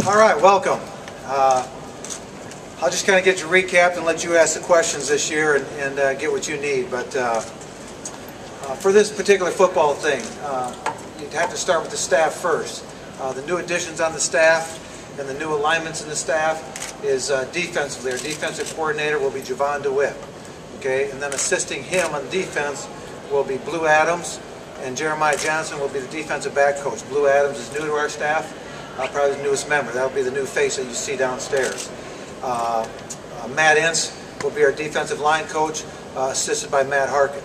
All right, welcome. I'll just kind of get you recapped and let you ask the questions this year and get what you need. But for this particular football thing, you'd have to start with the staff first. The new additions on the staff and the new alignments in the staff is defensively. Our defensive coordinator will be Javon DeWitt. Okay, and then assisting him on defense will be Blue Adams, and Jeremiah Johnson will be the defensive back coach. Blue Adams is new to our staff. Probably the newest member. That will be the new face that you see downstairs. Matt Ince will be our defensive line coach, assisted by Matt Harkin.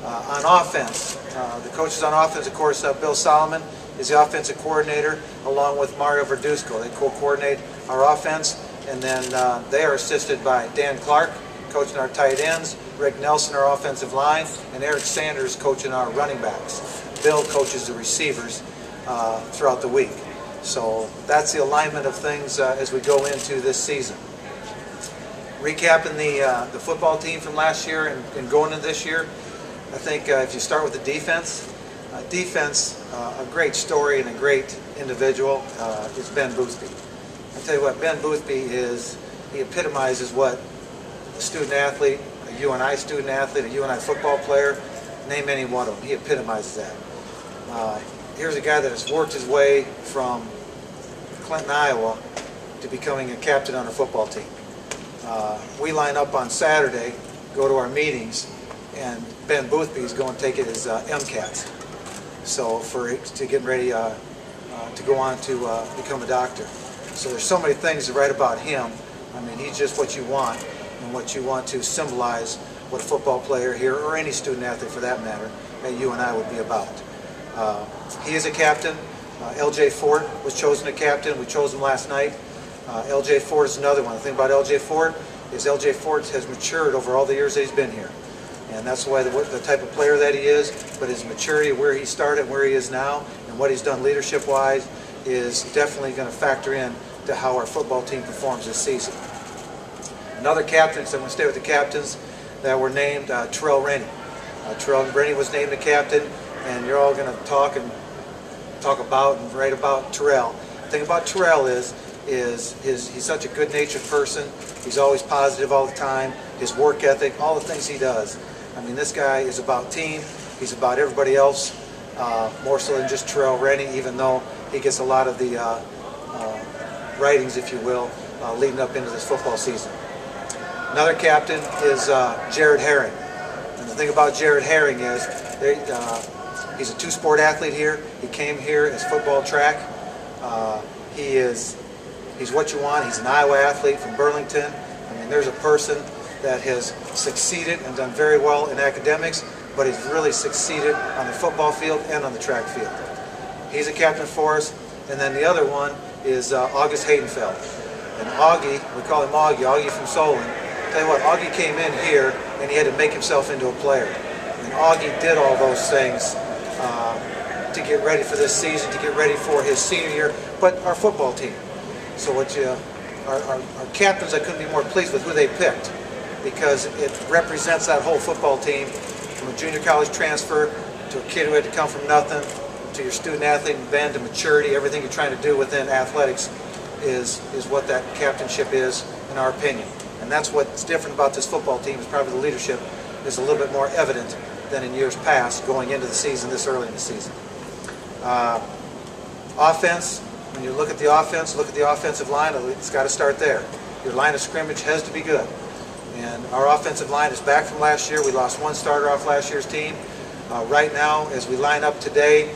On offense, the coaches on offense, of course, Bill Solomon is the offensive coordinator, along with Mario Verduzco. They co-coordinate our offense, and then they are assisted by Dan Clark, coaching our tight ends, Rick Nelson, our offensive line, and Eric Sanders coaching our running backs. Bill coaches the receivers throughout the week. So that's the alignment of things as we go into this season. Recapping the football team from last year and going into this year, I think if you start with the defense, a great story and a great individual is Ben Boothby. I'll tell you what, Ben Boothby is, he epitomizes what a student athlete, a UNI student athlete, a UNI football player, name any one of them, he epitomizes that. Here's a guy that has worked his way from Clinton, Iowa, to becoming a captain on a football team. We line up on Saturday, go to our meetings, and Ben Boothby is going to take it as MCATs. So to get ready to go on to become a doctor. So there's so many things to write about him. I mean, he's just what you want and what you want to symbolize what a football player here, or any student athlete for that matter, at UNI would be about. He is a captain. L.J. Fort was chosen a captain. We chose him last night. L.J. Fort is another one. The thing about L.J. Fort is L.J. Fort has matured over all the years that he's been here. And that's why the type of player that he is, but his maturity, where he started, where he is now, and what he's done leadership-wise is definitely going to factor in to how our football team performs this season. Another captain, so I'm going to stay with the captains that were named, Terrell Rennie. Terrell Rennie was named a captain, and you're all going to talk about and write about Terrell. The thing about Terrell is he's such a good-natured person. He's always positive all the time. His work ethic, all the things he does. I mean, this guy is about team. He's about everybody else, more so than just Terrell Rennie, even though he gets a lot of the writings, if you will, leading up into this football season. Another captain is Jared Haren. And the thing about Jared Haren is he's a two-sport athlete here. He came here as football track. He's what you want. He's an Iowa athlete from Burlington. I mean, there's a person that has succeeded and done very well in academics, but he's really succeeded on the football field and on the track field. He's a captain for us. And then the other one is August Haydenfeld. And Augie, we call him Augie from Solon. Tell you what, Augie came in here and he had to make himself into a player. And Augie did all those things to get ready for this season, to get ready for his senior year, but our football team. So our captains, I couldn't be more pleased with who they picked, because it represents that whole football team, from a junior college transfer to a kid who had to come from nothing, to your student athlete and Ben, to maturity. Everything you're trying to do within athletics is what that captainship is, in our opinion. And that's what's different about this football team, is probably the leadership is a little bit more evident than in years past going into the season, this early in the season. Offense, when you look at the offense, look at the offensive line, it's got to start there. Your line of scrimmage has to be good. And our offensive line is back from last year. We lost one starter off last year's team. Right now, as we line up today,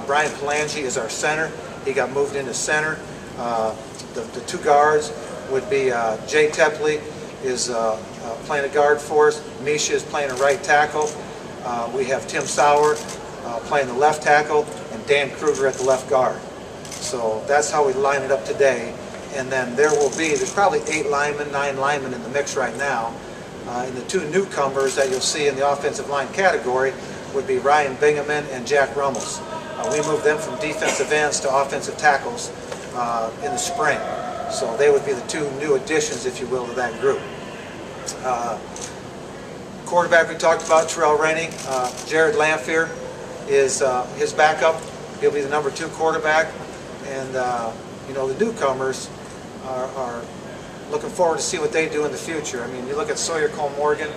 Brian Palangi is our center. He got moved into center. The two guards would be Jay Tepley is playing a guard for us. Misha is playing a right tackle. We have Tim Sauer playing the left tackle, and Dan Kruger at the left guard. So that's how we line it up today. And then there's probably 8 linemen, 9 linemen in the mix right now. And the two newcomers that you'll see in the offensive line category would be Ryan Bingaman and Jack Rummels. We moved them from defensive ends to offensive tackles in the spring. So they would be the two new additions, if you will, to that group. Quarterback we talked about, Terrell Rennie. Jared Lamphere is his backup. He'll be the number 2 quarterback. And the newcomers are looking forward to see what they do in the future. I mean, you look at Sawyer Cole-Morgan,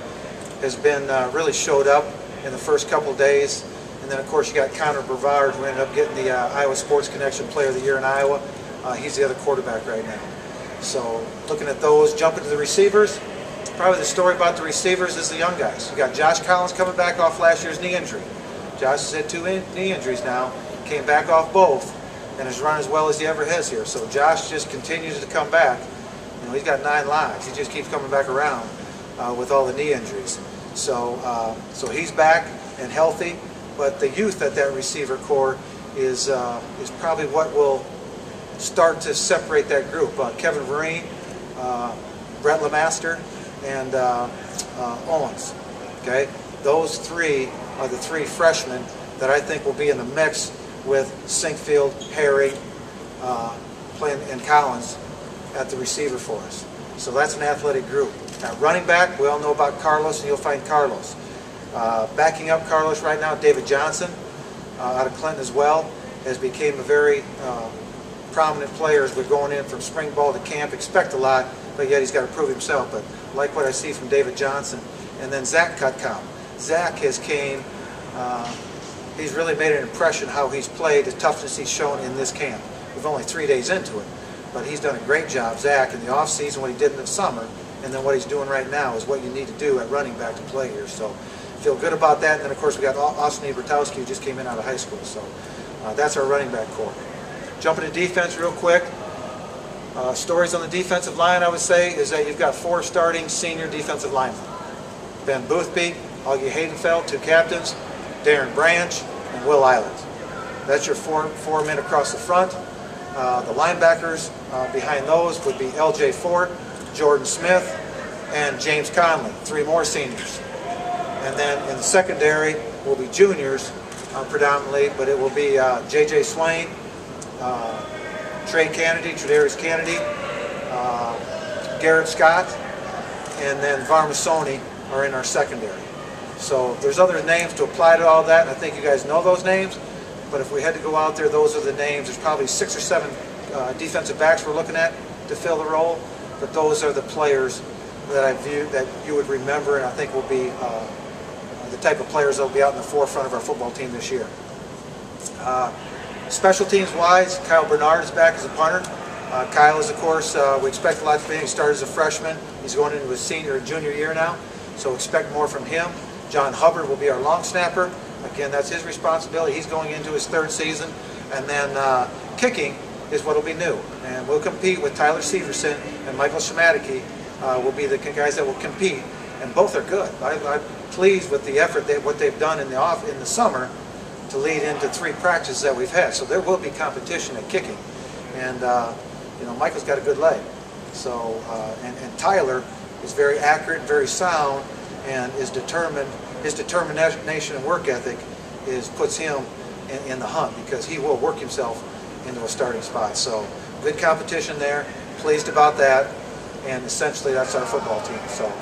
has been really showed up in the first couple of days. And then, of course, you got Connor Brevard, who ended up getting the Iowa Sports Connection Player of the Year in Iowa. He's the other quarterback right now. So looking at those, jumping to the receivers, probably the story about the receivers is the young guys. You got Josh Collins coming back off last year's knee injury. Josh has had 2 knee injuries now, came back off both, and has run as well as he ever has here. So Josh just continues to come back. He's got 9 lives. He just keeps coming back around with all the knee injuries. So he's back and healthy. But the youth at that receiver core is probably what will start to separate that group. Kevin Vereen, Brett LeMaster, and Owens. Okay, those 3 are the 3 freshmen that I think will be in the mix with Sinkfield, Harry, and Collins at the receiver for us. So that's an athletic group. At running back, we all know about Carlos, and you'll find Carlos. Backing up Carlos right now, David Johnson out of Clinton as well, has become a very prominent player as we're going in from spring ball to camp. Expect a lot, but yet he's got to prove himself. But like what I see from David Johnson. And then Zach Cutcom. Zach has he's really made an impression how he's played, the toughness he's shown in this camp. We've only 3 days into it, but he's done a great job, Zach, in the offseason, what he did in the summer, and then what he's doing right now is what you need to do at running back to play here. So feel good about that. And then, of course, we got Austin Ebertowski, who just came in out of high school. So that's our running back core. Jumping to defense real quick. Stories on the defensive line, I would say, is that you've got 4 starting senior defensive linemen. Ben Boothby, Augie Haydenfeld, 2 captains, Darren Branch, and Will Island. That's your 4 men across the front. The linebackers behind those would be L.J. Fort, Jordan Smith, and James Conley, 3 more seniors. And then in the secondary will be juniors predominantly, but it will be J.J. Swain, Trey Kennedy, Tredarius Kennedy, Garrett Scott, and then Varmasoni are in our secondary. So there's other names to apply to all that, and I think you guys know those names. But if we had to go out there, those are the names. There's probably 6 or 7 defensive backs we're looking at to fill the role. But those are the players that I view that you would remember, and I think will be the type of players that will be out in the forefront of our football team this year. Special teams wise, Kyle Bernard is back as a punter. Kyle is, of course, we expect a lot from him. He started as a freshman. He's going into his junior year now, so expect more from him. John Hubbard will be our long snapper. Again, that's his responsibility. He's going into his 3rd season. And then kicking is what will be new. And we'll compete with Tyler Severson and Michael Shematicki will be the guys that will compete. And both are good. I'm pleased with the effort, what they've done in the summer to lead into 3 practices that we've had. So there will be competition at kicking. And Michael's got a good leg. So and Tyler is very accurate, very sound, and is determined. His determination and work ethic puts him in the hunt because he will work himself into a starting spot. So good competition there. Pleased about that. And essentially that's our football team. So.